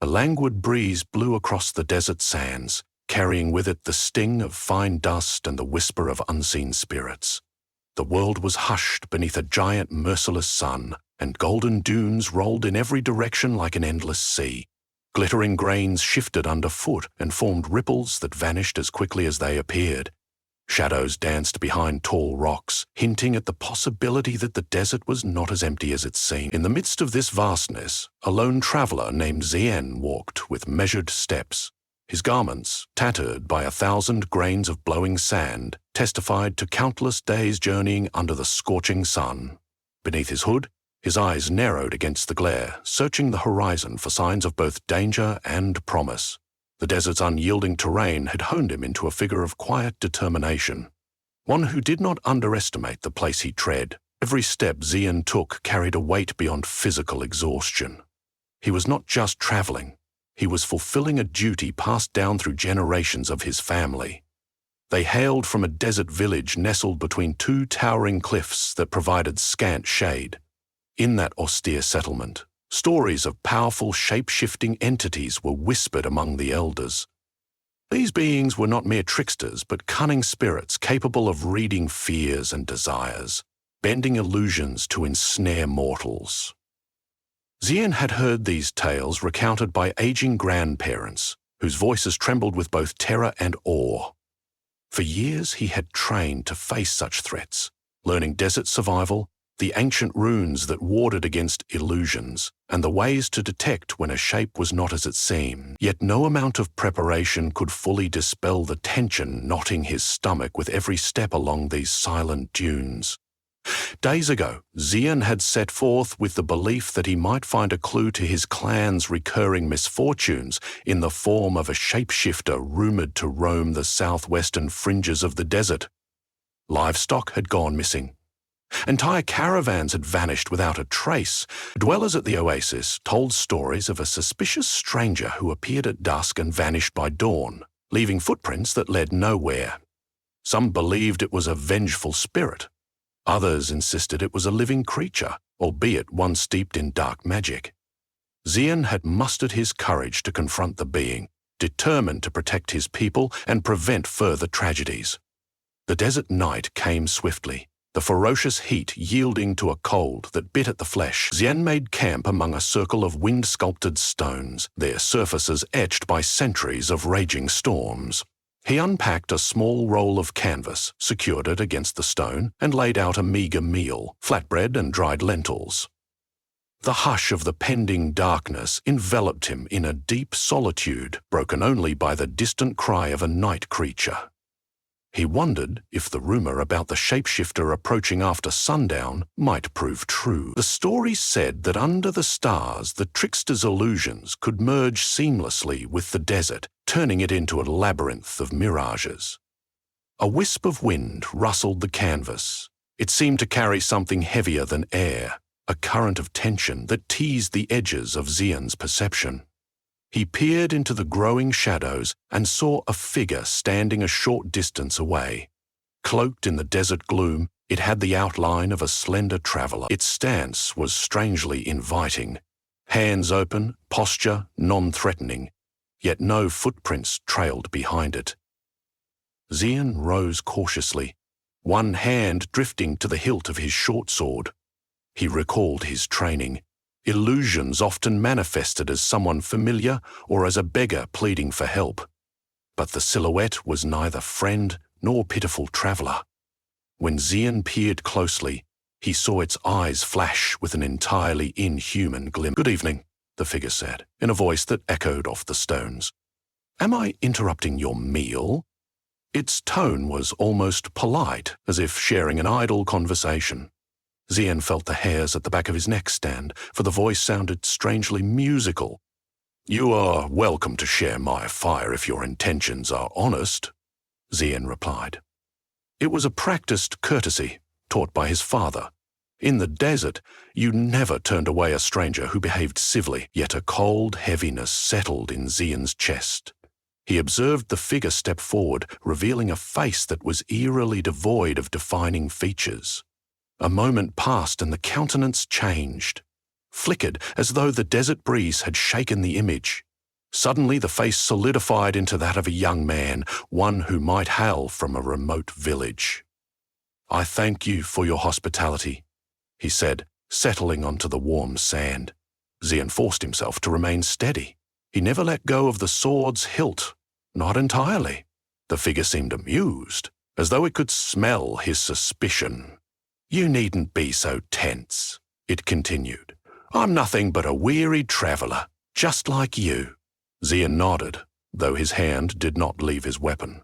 A languid breeze blew across the desert sands, carrying with it the sting of fine dust and the whisper of unseen spirits. The world was hushed beneath a giant, merciless sun, and golden dunes rolled in every direction like an endless sea. Glittering grains shifted underfoot and formed ripples that vanished as quickly as they appeared. Shadows danced behind tall rocks, hinting at the possibility that the desert was not as empty as it seemed. In the midst of this vastness, a lone traveler named Zien walked with measured steps. His garments, tattered by 1,000 grains of blowing sand, testified to countless days journeying under the scorching sun. Beneath his hood, his eyes narrowed against the glare, searching the horizon for signs of both danger and promise. The desert's unyielding terrain had honed him into a figure of quiet determination, one who did not underestimate the place he tread. Every step Zien took carried a weight beyond physical exhaustion. He was not just traveling. He was fulfilling a duty passed down through generations of his family. They hailed from a desert village nestled between two towering cliffs that provided scant shade. In that austere settlement, stories of powerful shape-shifting entities were whispered among the elders. These beings were not mere tricksters, but cunning spirits capable of reading fears and desires, bending illusions to ensnare mortals. Zien had heard these tales recounted by aging grandparents, whose voices trembled with both terror and awe. For years he had trained to face such threats, learning desert survival, the ancient runes that warded against illusions, and the ways to detect when a shape was not as it seemed. Yet no amount of preparation could fully dispel the tension knotting his stomach with every step along these silent dunes. Days ago, Zien had set forth with the belief that he might find a clue to his clan's recurring misfortunes in the form of a shapeshifter rumored to roam the southwestern fringes of the desert. Livestock had gone missing. Entire caravans had vanished without a trace. Dwellers at the oasis told stories of a suspicious stranger who appeared at dusk and vanished by dawn, leaving footprints that led nowhere. Some believed it was a vengeful spirit. Others insisted it was a living creature, albeit one steeped in dark magic. Zien had mustered his courage to confront the being, determined to protect his people and prevent further tragedies. The desert night came swiftly, the ferocious heat yielding to a cold that bit at the flesh. Zien made camp among a circle of wind-sculpted stones, their surfaces etched by centuries of raging storms. He unpacked a small roll of canvas, secured it against the stone, and laid out a meager meal, flatbread and dried lentils. The hush of the pending darkness enveloped him in a deep solitude, broken only by the distant cry of a night creature. He wondered if the rumor about the shapeshifter approaching after sundown might prove true. The story said that under the stars, the trickster's illusions could merge seamlessly with the desert, turning it into a labyrinth of mirages. A wisp of wind rustled the canvas. It seemed to carry something heavier than air, a current of tension that teased the edges of Zien's perception. He peered into the growing shadows and saw a figure standing a short distance away. Cloaked in the desert gloom, it had the outline of a slender traveler. Its stance was strangely inviting. Hands open, posture non-threatening, yet no footprints trailed behind it. Zien rose cautiously, one hand drifting to the hilt of his short sword. He recalled his training. Illusions often manifested as someone familiar or as a beggar pleading for help. But the silhouette was neither friend nor pitiful traveler. When Zien peered closely, he saw its eyes flash with an entirely inhuman glimmer. "Good evening," the figure said, in a voice that echoed off the stones. "Am I interrupting your meal?" Its tone was almost polite, as if sharing an idle conversation. Zien felt the hairs at the back of his neck stand, for the voice sounded strangely musical. "You are welcome to share my fire if your intentions are honest," Zien replied. It was a practiced courtesy, taught by his father. In the desert, you never turned away a stranger who behaved civilly, yet a cold heaviness settled in Zien's chest. He observed the figure step forward, revealing a face that was eerily devoid of defining features. A moment passed and the countenance changed, flickered as though the desert breeze had shaken the image. Suddenly the face solidified into that of a young man, one who might hail from a remote village. "I thank you for your hospitality," he said, settling onto the warm sand. Xian forced himself to remain steady. He never let go of the sword's hilt, not entirely. The figure seemed amused, as though it could smell his suspicion. "You needn't be so tense," it continued. "I'm nothing but a weary traveller, just like you." Xian nodded, though his hand did not leave his weapon.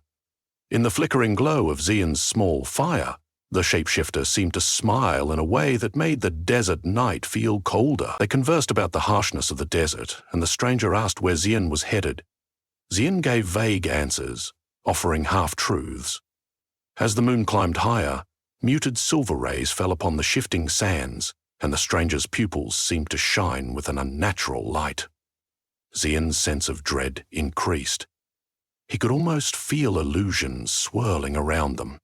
In the flickering glow of Xian's small fire, the shapeshifter seemed to smile in a way that made the desert night feel colder. They conversed about the harshness of the desert, and the stranger asked where Xian was headed. Xian gave vague answers, offering half-truths. As the moon climbed higher, muted silver rays fell upon the shifting sands, and the stranger's pupils seemed to shine with an unnatural light. Xian's sense of dread increased. He could almost feel illusions swirling around them,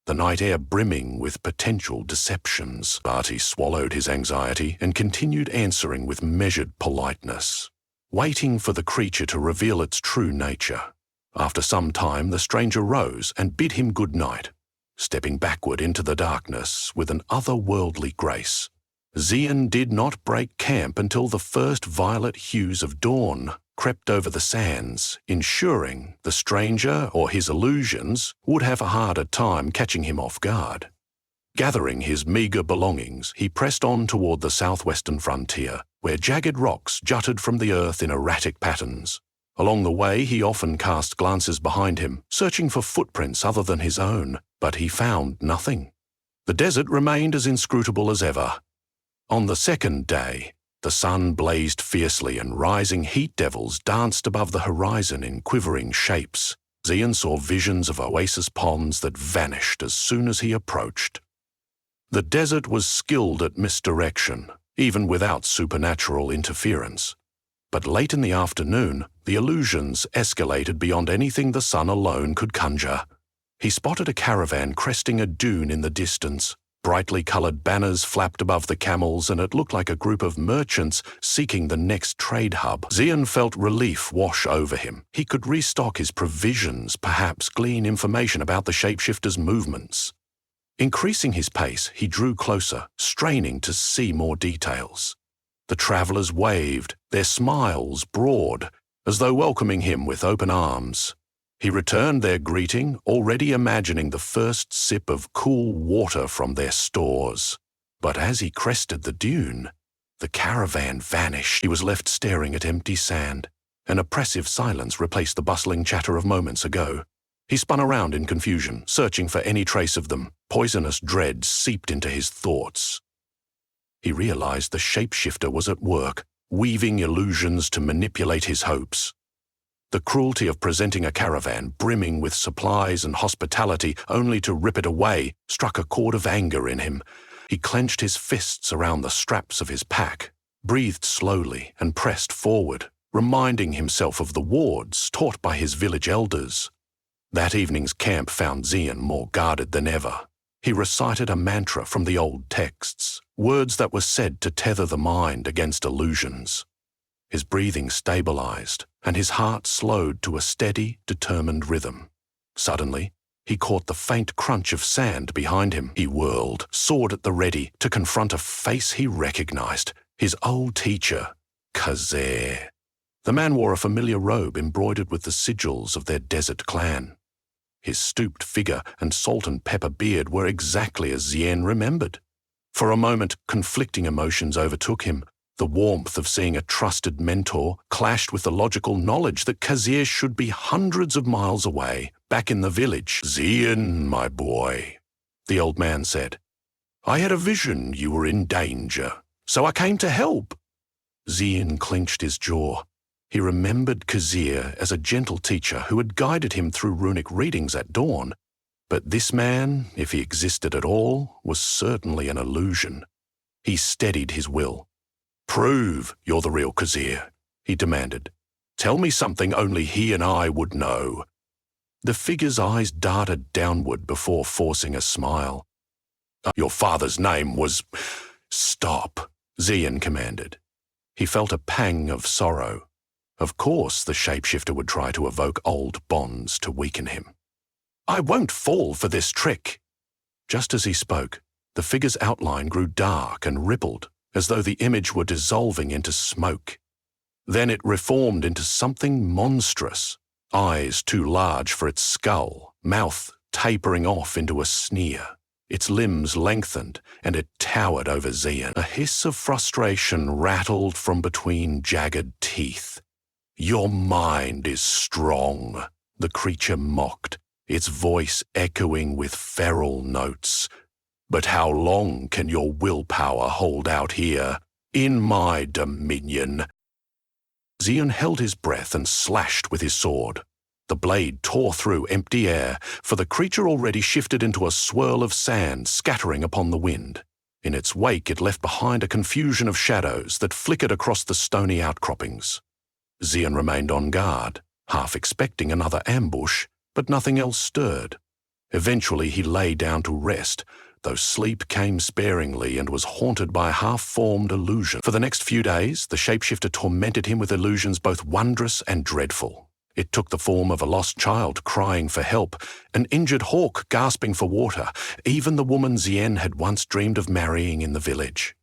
the night air brimming with potential deceptions. But he swallowed his anxiety and continued answering with measured politeness, waiting for the creature to reveal its true nature. After some time, the stranger rose and bid him good night, stepping backward into the darkness with an otherworldly grace. Xian did not break camp until the first violet hues of dawn crept over the sands, ensuring the stranger or his illusions would have a harder time catching him off guard. Gathering his meagre belongings, he pressed on toward the southwestern frontier, where jagged rocks jutted from the earth in erratic patterns. Along the way, he often cast glances behind him, searching for footprints other than his own, but he found nothing. The desert remained as inscrutable as ever. On the second day, the sun blazed fiercely and rising heat devils danced above the horizon in quivering shapes. Xian saw visions of oasis ponds that vanished as soon as he approached. The desert was skilled at misdirection, even without supernatural interference. But late in the afternoon, the illusions escalated beyond anything the sun alone could conjure. He spotted a caravan cresting a dune in the distance. Brightly coloured banners flapped above the camels, and it looked like a group of merchants seeking the next trade hub. Xian felt relief wash over him. He could restock his provisions, perhaps glean information about the shapeshifter's movements. Increasing his pace, he drew closer, straining to see more details. The travellers waved, their smiles broad, as though welcoming him with open arms. He returned their greeting, already imagining the first sip of cool water from their stores. But as he crested the dune, the caravan vanished. He was left staring at empty sand. An oppressive silence replaced the bustling chatter of moments ago. He spun around in confusion, searching for any trace of them. Poisonous dread seeped into his thoughts. He realized the shapeshifter was at work, weaving illusions to manipulate his hopes. The cruelty of presenting a caravan brimming with supplies and hospitality only to rip it away struck a chord of anger in him. He clenched his fists around the straps of his pack, breathed slowly and pressed forward, reminding himself of the wards taught by his village elders. That evening's camp found Xian more guarded than ever. He recited a mantra from the old texts, words that were said to tether the mind against illusions. His breathing stabilized, and his heart slowed to a steady, determined rhythm. Suddenly, he caught the faint crunch of sand behind him. He whirled, sword at the ready, to confront a face he recognized, his old teacher, Khazir. The man wore a familiar robe embroidered with the sigils of their desert clan. His stooped figure and salt and pepper beard were exactly as Xian remembered. For a moment, conflicting emotions overtook him. The warmth of seeing a trusted mentor clashed with the logical knowledge that Khazir should be hundreds of miles away, back in the village. "Xian, my boy," the old man said, "I had a vision you were in danger, so I came to help." Xian clenched his jaw. He remembered Khazir as a gentle teacher who had guided him through runic readings at dawn. But this man, if he existed at all, was certainly an illusion. He steadied his will. "Prove you're the real Khazir," he demanded. "Tell me something only he and I would know." The figure's eyes darted downward before forcing a smile. "Your father's name was—" "Stop," Xian commanded. He felt a pang of sorrow. Of course, the shapeshifter would try to evoke old bonds to weaken him. "I won't fall for this trick." Just as he spoke, the figure's outline grew dark and rippled, as though the image were dissolving into smoke. Then it reformed into something monstrous, eyes too large for its skull, mouth tapering off into a sneer. Its limbs lengthened, and it towered over Xian. A hiss of frustration rattled from between jagged teeth. "Your mind is strong," the creature mocked, its voice echoing with feral notes. "But how long can your willpower hold out here, in my dominion?" Xian held his breath and slashed with his sword. The blade tore through empty air, for the creature already shifted into a swirl of sand scattering upon the wind. In its wake, it left behind a confusion of shadows that flickered across the stony outcroppings. Xian remained on guard, half expecting another ambush, but nothing else stirred. Eventually he lay down to rest, though sleep came sparingly and was haunted by a half-formed illusion. For the next few days, the shapeshifter tormented him with illusions both wondrous and dreadful. It took the form of a lost child crying for help, an injured hawk gasping for water, even the woman Xian had once dreamed of marrying in the village.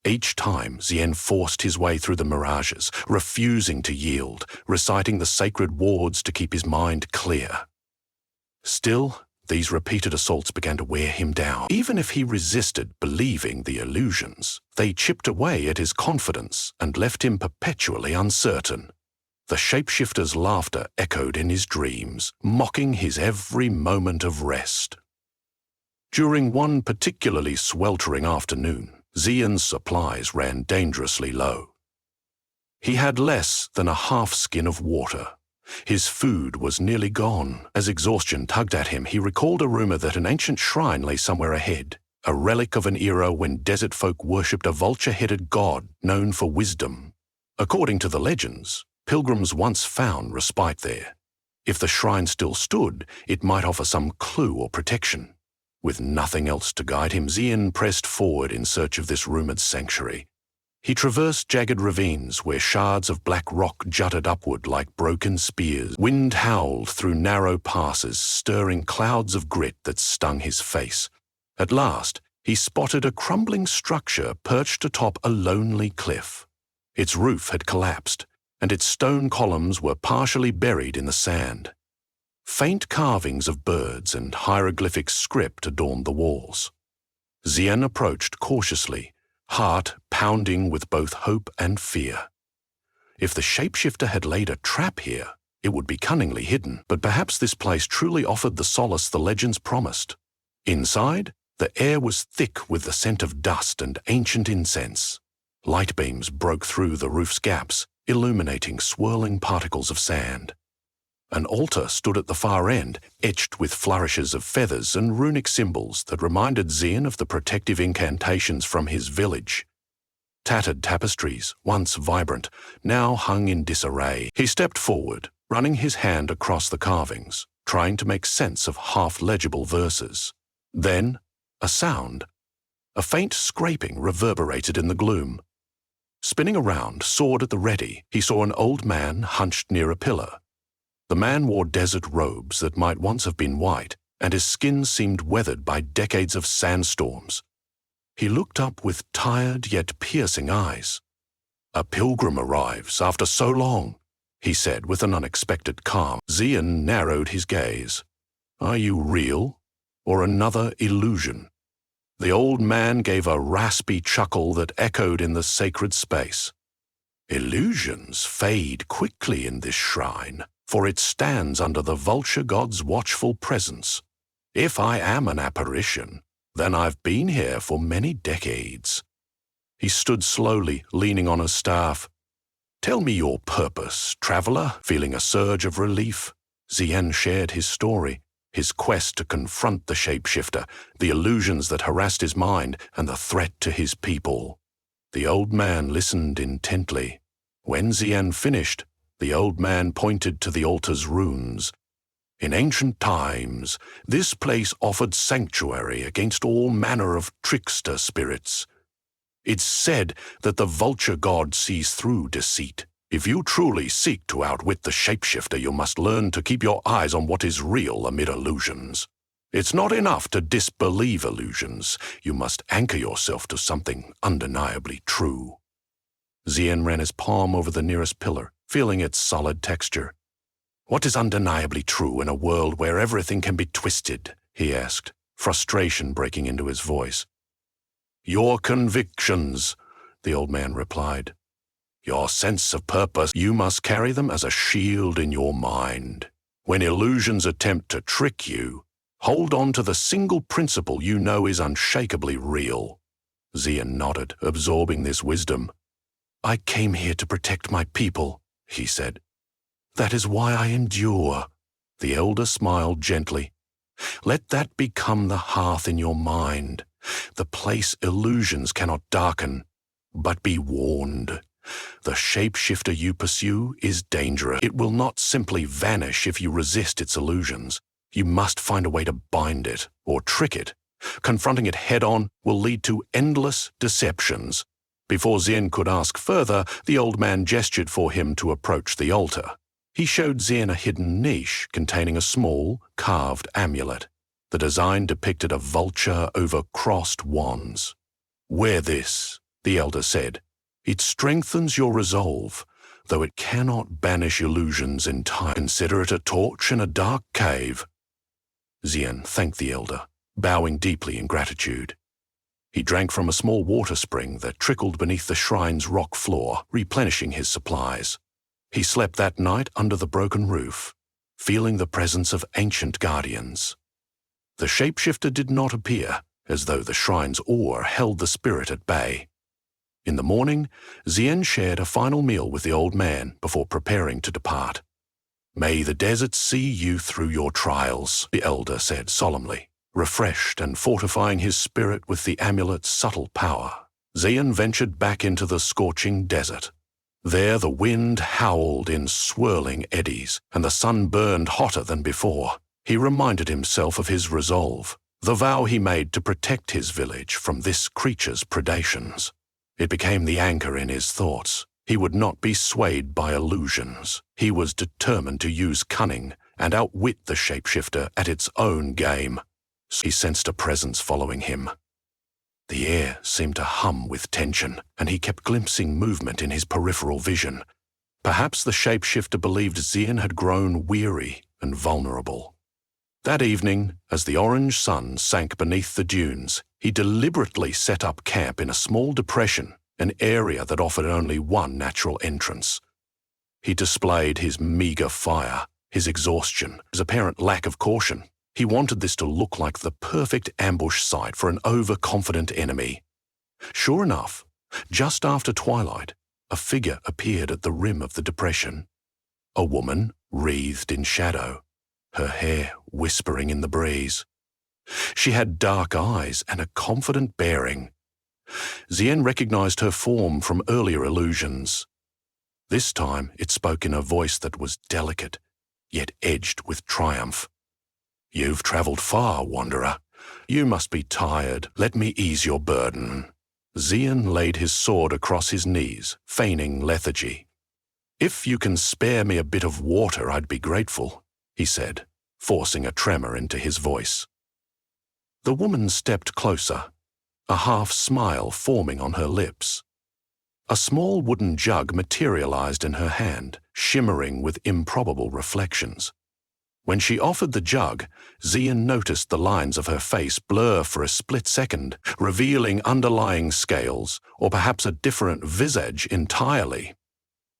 Each time, Xian forced his way through the mirages, refusing to yield, reciting the sacred wards to keep his mind clear. Still, these repeated assaults began to wear him down. Even if he resisted believing the illusions, they chipped away at his confidence and left him perpetually uncertain. The shapeshifter's laughter echoed in his dreams, mocking his every moment of rest. During one particularly sweltering afternoon, Xian's supplies ran dangerously low. He had less than a half skin of water. His food was nearly gone. As exhaustion tugged at him, he recalled a rumor that an ancient shrine lay somewhere ahead, a relic of an era when desert folk worshipped a vulture-headed god known for wisdom. According to the legends, pilgrims once found respite there. If the shrine still stood, it might offer some clue or protection. With nothing else to guide him, Xian pressed forward in search of this rumored sanctuary. He traversed jagged ravines where shards of black rock jutted upward like broken spears. Wind howled through narrow passes, stirring clouds of grit that stung his face. At last, he spotted a crumbling structure perched atop a lonely cliff. Its roof had collapsed, and its stone columns were partially buried in the sand. Faint carvings of birds and hieroglyphic script adorned the walls. Xian approached cautiously, heart pounding with both hope and fear. If the shapeshifter had laid a trap here, it would be cunningly hidden, but perhaps this place truly offered the solace the legends promised. Inside, the air was thick with the scent of dust and ancient incense. Light beams broke through the roof's gaps, illuminating swirling particles of sand. An altar stood at the far end, etched with flourishes of feathers and runic symbols that reminded Xian of the protective incantations from his village. Tattered tapestries, once vibrant, now hung in disarray. He stepped forward, running his hand across the carvings, trying to make sense of half-legible verses. Then, a sound. A faint scraping reverberated in the gloom. Spinning around, sword at the ready, he saw an old man hunched near a pillar. The man wore desert robes that might once have been white, and his skin seemed weathered by decades of sandstorms. He looked up with tired yet piercing eyes. "A pilgrim arrives after so long," he said with an unexpected calm. Xian narrowed his gaze. "Are you real, or another illusion?" The old man gave a raspy chuckle that echoed in the sacred space. "Illusions fade quickly in this shrine, for it stands under the vulture god's watchful presence. If I am an apparition, then I've been here for many decades." He stood slowly, leaning on his staff. "Tell me your purpose, traveler." Feeling a surge of relief, Xian shared his story, his quest to confront the shapeshifter, the illusions that harassed his mind, and the threat to his people. The old man listened intently. When Xian finished, the old man pointed to the altar's runes. "In ancient times, this place offered sanctuary against all manner of trickster spirits. It's said that the vulture god sees through deceit, If you truly seek to outwit the shapeshifter, you must learn to keep your eyes on what is real amid illusions. It's not enough to disbelieve illusions. You must anchor yourself to something undeniably true. Zien ran his palm over the nearest pillar, feeling its solid texture. What is undeniably true in a world where everything can be twisted? He asked, frustration breaking into his voice. Your convictions, the old man replied. Your sense of purpose, you must carry them as a shield in your mind. When illusions attempt to trick you, hold on to the single principle you know is unshakably real. Zien nodded, absorbing this wisdom. I came here to protect my people, he said. That is why I endure. The elder smiled gently. Let that become the hearth in your mind, the place illusions cannot darken. But be warned. The shapeshifter you pursue is dangerous. It will not simply vanish if you resist its illusions. You must find a way to bind it or trick it. Confronting it head-on will lead to endless deceptions. Before Zien could ask further, the old man gestured for him to approach the altar. He showed Zien a hidden niche containing a small, carved amulet. The design depicted a vulture over crossed wands. Wear this, the elder said. It strengthens your resolve, though it cannot banish illusions entirely. Consider it a torch in a dark cave. Zien thanked the elder, bowing deeply in gratitude. He drank from a small water spring that trickled beneath the shrine's rock floor, replenishing his supplies. He slept that night under the broken roof, feeling the presence of ancient guardians. The shapeshifter did not appear, as though the shrine's awe held the spirit at bay. In the morning, Zien shared a final meal with the old man before preparing to depart. May the desert see you through your trials, the elder said solemnly, refreshed and fortifying his spirit with the amulet's subtle power. Zien ventured back into the scorching desert. There the wind howled in swirling eddies, and the sun burned hotter than before. He reminded himself of his resolve, the vow he made to protect his village from this creature's predations. It became the anchor in his thoughts. He would not be swayed by illusions. He was determined to use cunning and outwit the shapeshifter at its own game. He sensed a presence following him. The air seemed to hum with tension, and he kept glimpsing movement in his peripheral vision. Perhaps the shapeshifter believed Zien had grown weary and vulnerable. That evening, as the orange sun sank beneath the dunes, he deliberately set up camp in a small depression, an area that offered only one natural entrance. He displayed his meager fire, his exhaustion, his apparent lack of caution. He wanted this to look like the perfect ambush site for an overconfident enemy. Sure enough, just after twilight, a figure appeared at the rim of the depression. A woman wreathed in shadow, her hair whispering in the breeze. She had dark eyes and a confident bearing. Zien recognized her form from earlier illusions. This time it spoke in a voice that was delicate, yet edged with triumph. You've traveled far, wanderer. You must be tired. Let me ease your burden. Zien laid his sword across his knees, feigning lethargy. If you can spare me a bit of water, I'd be grateful, he said, forcing a tremor into his voice. The woman stepped closer, a half smile forming on her lips. A small wooden jug materialized in her hand, shimmering with improbable reflections. When she offered the jug, Zien noticed the lines of her face blur for a split second, revealing underlying scales, or perhaps a different visage entirely.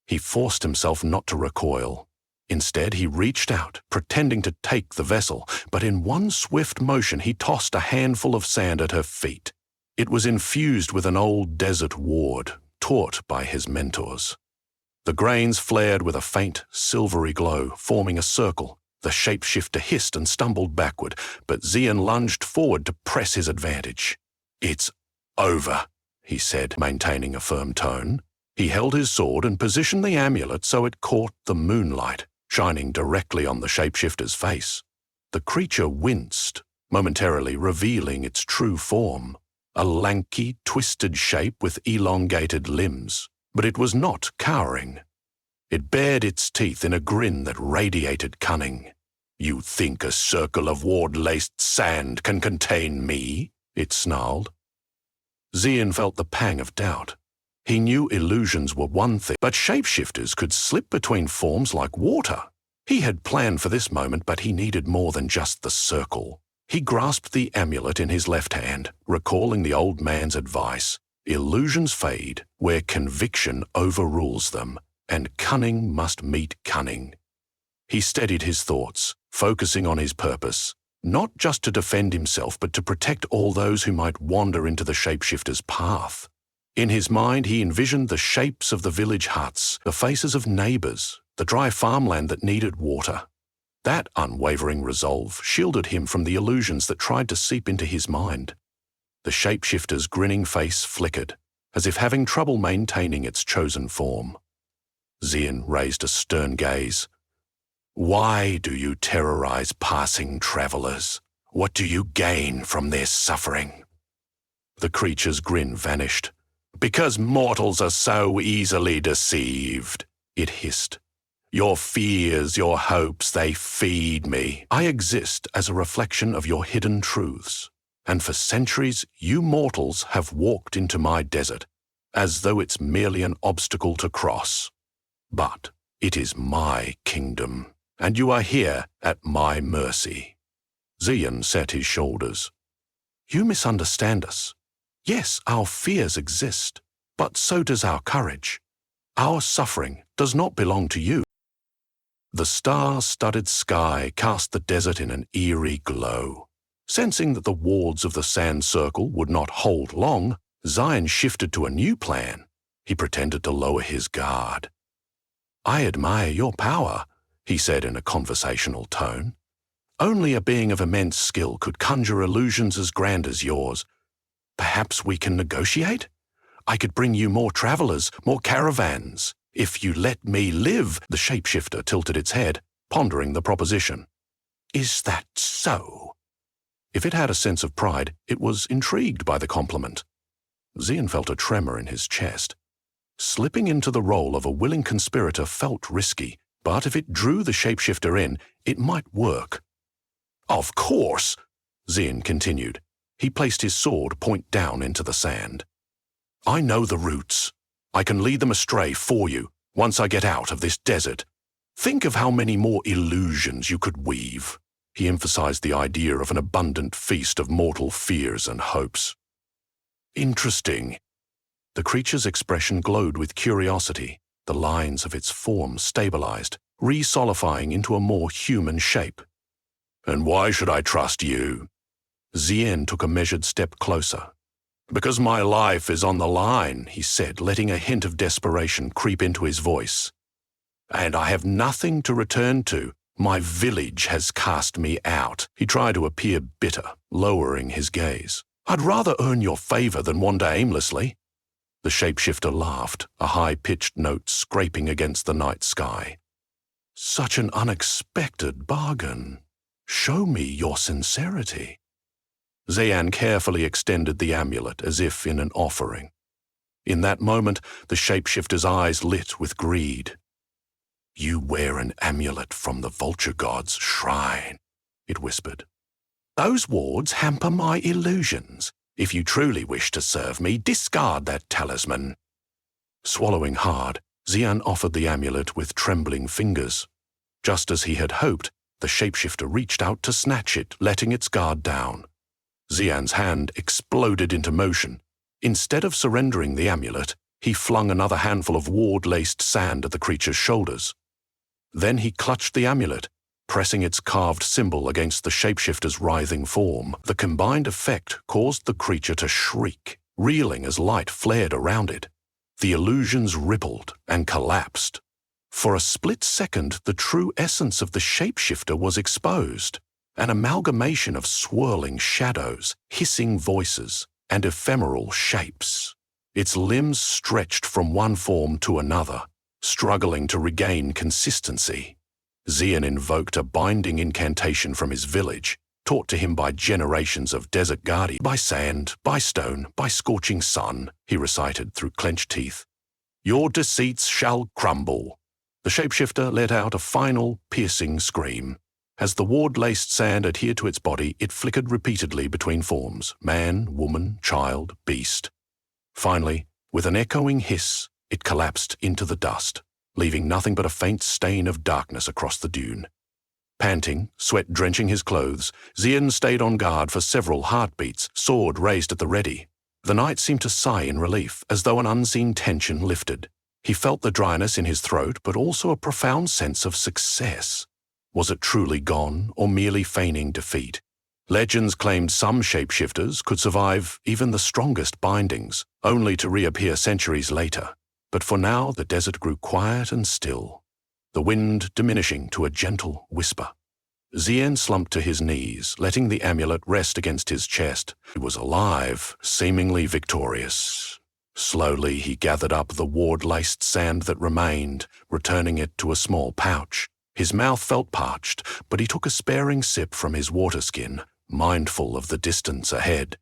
He forced himself not to recoil. Instead, he reached out, pretending to take the vessel, but in one swift motion he tossed a handful of sand at her feet. It was infused with an old desert ward, taught by his mentors. The grains flared with a faint, silvery glow, forming a circle. The shapeshifter hissed and stumbled backward, but Zien lunged forward to press his advantage. It's over, he said, maintaining a firm tone. He held his sword and positioned the amulet so it caught the moonlight, shining directly on the shapeshifter's face. The creature winced, momentarily revealing its true form, a lanky, twisted shape with elongated limbs. But it was not cowering. It bared its teeth in a grin that radiated cunning. "You think a circle of ward-laced sand can contain me?" it snarled. Xian felt the pang of doubt. He knew illusions were one thing, but shapeshifters could slip between forms like water. He had planned for this moment, but he needed more than just the circle. He grasped the amulet in his left hand, recalling the old man's advice. Illusions fade where conviction overrules them, and cunning must meet cunning. He steadied his thoughts, focusing on his purpose, not just to defend himself, but to protect all those who might wander into the shapeshifter's path. In his mind, he envisioned the shapes of the village huts, the faces of neighbors, the dry farmland that needed water. That unwavering resolve shielded him from the illusions that tried to seep into his mind. The shapeshifter's grinning face flickered, as if having trouble maintaining its chosen form. Xian raised a stern gaze. "Why do you terrorize passing travelers? What do you gain from their suffering?" The creature's grin vanished. "Because mortals are so easily deceived," it hissed. "Your fears, your hopes, they feed me. I exist as a reflection of your hidden truths. And for centuries, you mortals have walked into my desert, as though it's merely an obstacle to cross. But it is my kingdom, and you are here at my mercy." Xian set his shoulders. "You misunderstand us. Yes, our fears exist, but so does our courage. Our suffering does not belong to you." The star-studded sky cast the desert in an eerie glow. Sensing that the wards of the sand circle would not hold long, Xian shifted to a new plan. He pretended to lower his guard. "I admire your power," he said in a conversational tone. "Only a being of immense skill could conjure illusions as grand as yours. Perhaps we can negotiate? I could bring you more travelers, more caravans. If you let me live," the shapeshifter tilted its head, pondering the proposition. "Is that so?" If it had a sense of pride, it was intrigued by the compliment. Xian felt a tremor in his chest. Slipping into the role of a willing conspirator felt risky, but if it drew the shapeshifter in, it might work. "Of course," Xian continued. He placed his sword point down into the sand. "I know the routes. I can lead them astray for you once I get out of this desert. Think of how many more illusions you could weave." He emphasized the idea of an abundant feast of mortal fears and hopes. "Interesting." The creature's expression glowed with curiosity. The lines of its form stabilized, re-solidifying into a more human shape. "And why should I trust you?" Xian took a measured step closer. "Because my life is on the line," he said, letting a hint of desperation creep into his voice. "And I have nothing to return to. My village has cast me out." He tried to appear bitter, lowering his gaze. "I'd rather earn your favor than wander aimlessly." The shapeshifter laughed, a high-pitched note scraping against the night sky. "Such an unexpected bargain. Show me your sincerity." Xian carefully extended the amulet as if in an offering. In that moment, the shapeshifter's eyes lit with greed. "You wear an amulet from the vulture god's shrine," it whispered. "Those wards hamper my illusions. If you truly wish to serve me, discard that talisman." Swallowing hard, Xian offered the amulet with trembling fingers. Just as he had hoped, the shapeshifter reached out to snatch it, letting its guard down. Xian's hand exploded into motion. Instead of surrendering the amulet, he flung another handful of ward-laced sand at the creature's shoulders. Then he clutched the amulet, pressing its carved symbol against the shapeshifter's writhing form. The combined effect caused the creature to shriek, reeling as light flared around it. The illusions rippled and collapsed. For a split second, the true essence of the shapeshifter was exposed. An amalgamation of swirling shadows, hissing voices, and ephemeral shapes. Its limbs stretched from one form to another, struggling to regain consistency. Xian invoked a binding incantation from his village, taught to him by generations of desert guardians. "By sand, by stone, by scorching sun," he recited through clenched teeth. "Your deceits shall crumble." The shapeshifter let out a final, piercing scream. As the ward-laced sand adhered to its body, it flickered repeatedly between forms: man, woman, child, beast. Finally, with an echoing hiss, it collapsed into the dust, leaving nothing but a faint stain of darkness across the dune. Panting, sweat drenching his clothes, Xian stayed on guard for several heartbeats, sword raised at the ready. The knight seemed to sigh in relief, as though an unseen tension lifted. He felt the dryness in his throat, but also a profound sense of success. Was it truly gone, or merely feigning defeat? Legends claimed some shapeshifters could survive even the strongest bindings, only to reappear centuries later. But for now, the desert grew quiet and still, the wind diminishing to a gentle whisper. Xian slumped to his knees, letting the amulet rest against his chest. He was alive, seemingly victorious. Slowly, he gathered up the ward-laced sand that remained, returning it to a small pouch. His mouth felt parched, but he took a sparing sip from his water skin, mindful of the distance ahead.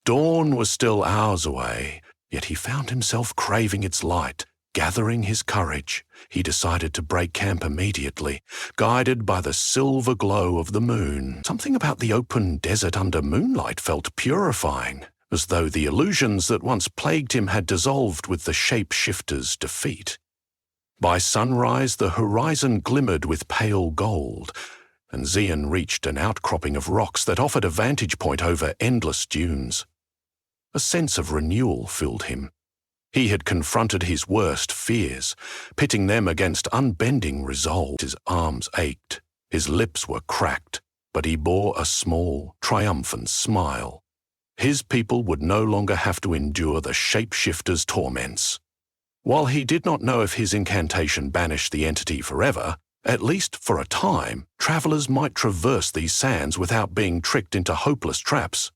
Dawn was still hours away, yet he found himself craving its light. Gathering his courage, he decided to break camp immediately, guided by the silver glow of the moon. Something about the open desert under moonlight felt purifying, as though the illusions that once plagued him had dissolved with the shapeshifter's defeat. By sunrise, the horizon glimmered with pale gold, and Xian reached an outcropping of rocks that offered a vantage point over endless dunes. A sense of renewal filled him. He had confronted his worst fears, pitting them against unbending resolve. His arms ached, his lips were cracked, but he bore a small, triumphant smile. His people would no longer have to endure the shapeshifter's torments. While he did not know if his incantation banished the entity forever, at least for a time, travelers might traverse these sands without being tricked into hopeless traps.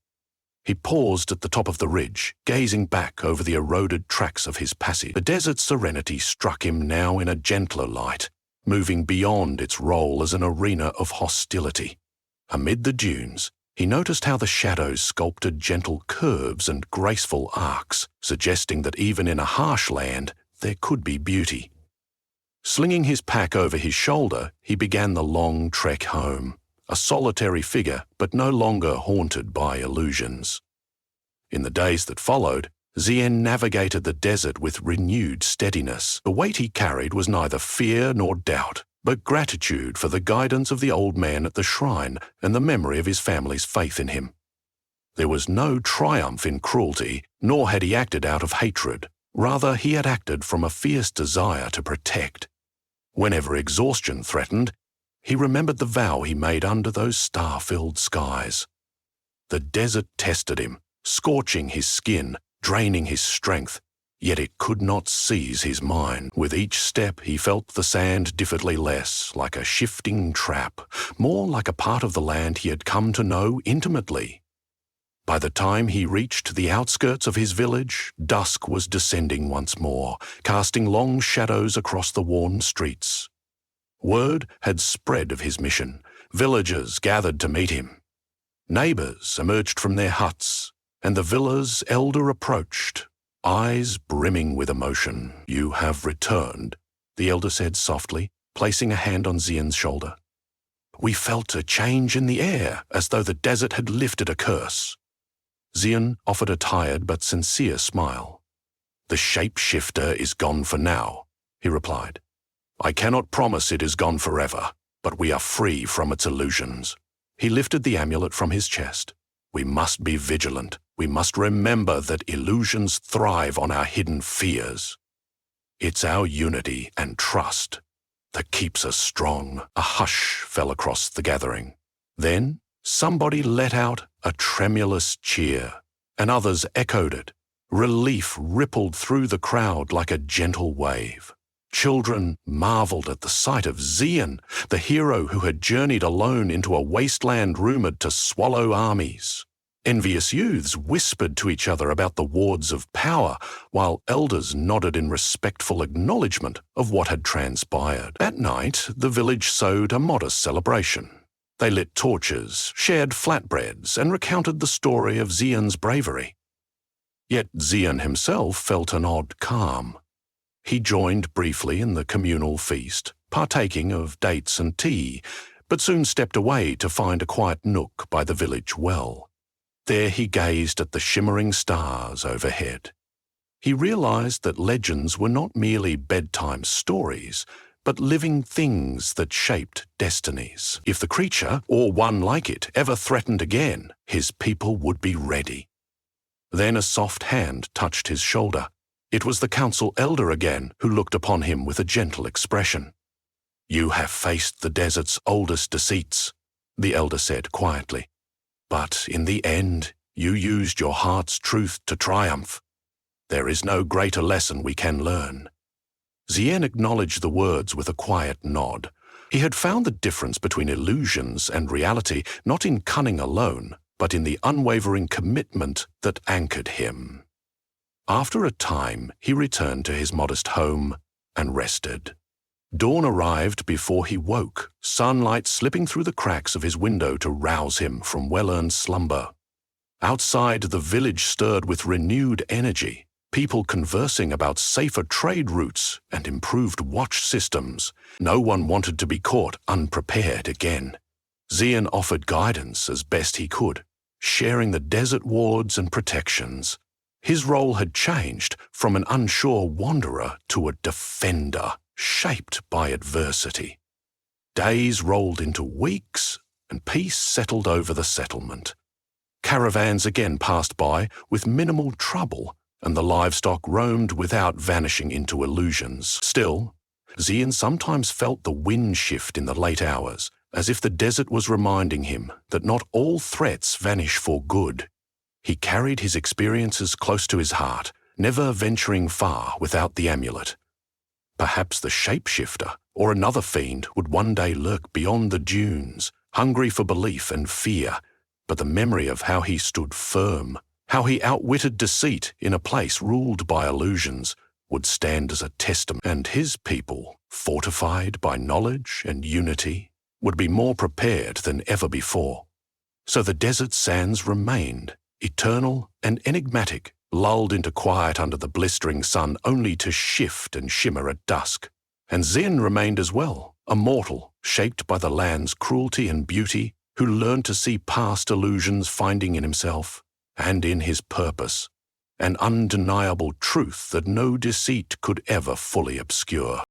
He paused at the top of the ridge, gazing back over the eroded tracks of his passage. The desert's serenity struck him now in a gentler light, moving beyond its role as an arena of hostility. Amid the dunes, he noticed how the shadows sculpted gentle curves and graceful arcs, suggesting that even in a harsh land, there could be beauty. Slinging his pack over his shoulder, he began the long trek home, a solitary figure, but no longer haunted by illusions. In the days that followed, Xian navigated the desert with renewed steadiness. The weight he carried was neither fear nor doubt, but gratitude for the guidance of the old man at the shrine and the memory of his family's faith in him. There was no triumph in cruelty, nor had he acted out of hatred. Rather, he had acted from a fierce desire to protect. Whenever exhaustion threatened, he remembered the vow he made under those star-filled skies. The desert tested him, scorching his skin, draining his strength, yet it could not seize his mind. With each step, he felt the sand differently less, like a shifting trap, more like a part of the land he had come to know intimately. By the time he reached the outskirts of his village, dusk was descending once more, casting long shadows across the worn streets. Word had spread of his mission. Villagers gathered to meet him. Neighbors emerged from their huts, and the villa's elder approached, eyes brimming with emotion. "You have returned," the elder said softly, placing a hand on Xian's shoulder. "We felt a change in the air, as though the desert had lifted a curse." Xian offered a tired but sincere smile. "The shapeshifter is gone for now," he replied. "I cannot promise it is gone forever, but we are free from its illusions." He lifted the amulet from his chest. "We must be vigilant. We must remember that illusions thrive on our hidden fears. It's our unity and trust that keeps us strong." A hush fell across the gathering. Then somebody let out a tremulous cheer, and others echoed it. Relief rippled through the crowd like a gentle wave. Children marveled at the sight of Xian, the hero who had journeyed alone into a wasteland rumored to swallow armies. Envious youths whispered to each other about the wards of power, while elders nodded in respectful acknowledgement of what had transpired. That night, the village sowed a modest celebration. They lit torches, shared flatbreads, and recounted the story of Xian's bravery. Yet Xian himself felt an odd calm. He joined briefly in the communal feast, partaking of dates and tea, but soon stepped away to find a quiet nook by the village well. There he gazed at the shimmering stars overhead. He realized that legends were not merely bedtime stories, but living things that shaped destinies. If the creature, or one like it, ever threatened again, his people would be ready. Then a soft hand touched his shoulder. It was the council elder again, who looked upon him with a gentle expression. "You have faced the desert's oldest deceits," the elder said quietly. "But in the end, you used your heart's truth to triumph. There is no greater lesson we can learn." Zien acknowledged the words with a quiet nod. He had found the difference between illusions and reality not in cunning alone, but in the unwavering commitment that anchored him. After a time, he returned to his modest home and rested. Dawn arrived before he woke, sunlight slipping through the cracks of his window to rouse him from well-earned slumber. Outside, the village stirred with renewed energy, people conversing about safer trade routes and improved watch systems. No one wanted to be caught unprepared again. Zien offered guidance as best he could, sharing the desert wards and protections. His role had changed from an unsure wanderer to a defender, shaped by adversity. Days rolled into weeks, and peace settled over the settlement. Caravans again passed by with minimal trouble, and the livestock roamed without vanishing into illusions. Still, Zien sometimes felt the wind shift in the late hours, as if the desert was reminding him that not all threats vanish for good. He carried his experiences close to his heart, never venturing far without the amulet. Perhaps the Shapeshifter or another fiend would one day lurk beyond the dunes, hungry for belief and fear, but the memory of how he stood firm, how he outwitted deceit in a place ruled by illusions, would stand as a testament, and his people, fortified by knowledge and unity, would be more prepared than ever before. So the desert sands remained, eternal and enigmatic, lulled into quiet under the blistering sun only to shift and shimmer at dusk. And Zien remained as well, a mortal, shaped by the land's cruelty and beauty, who learned to see past illusions, finding in himself and in his purpose an undeniable truth that no deceit could ever fully obscure.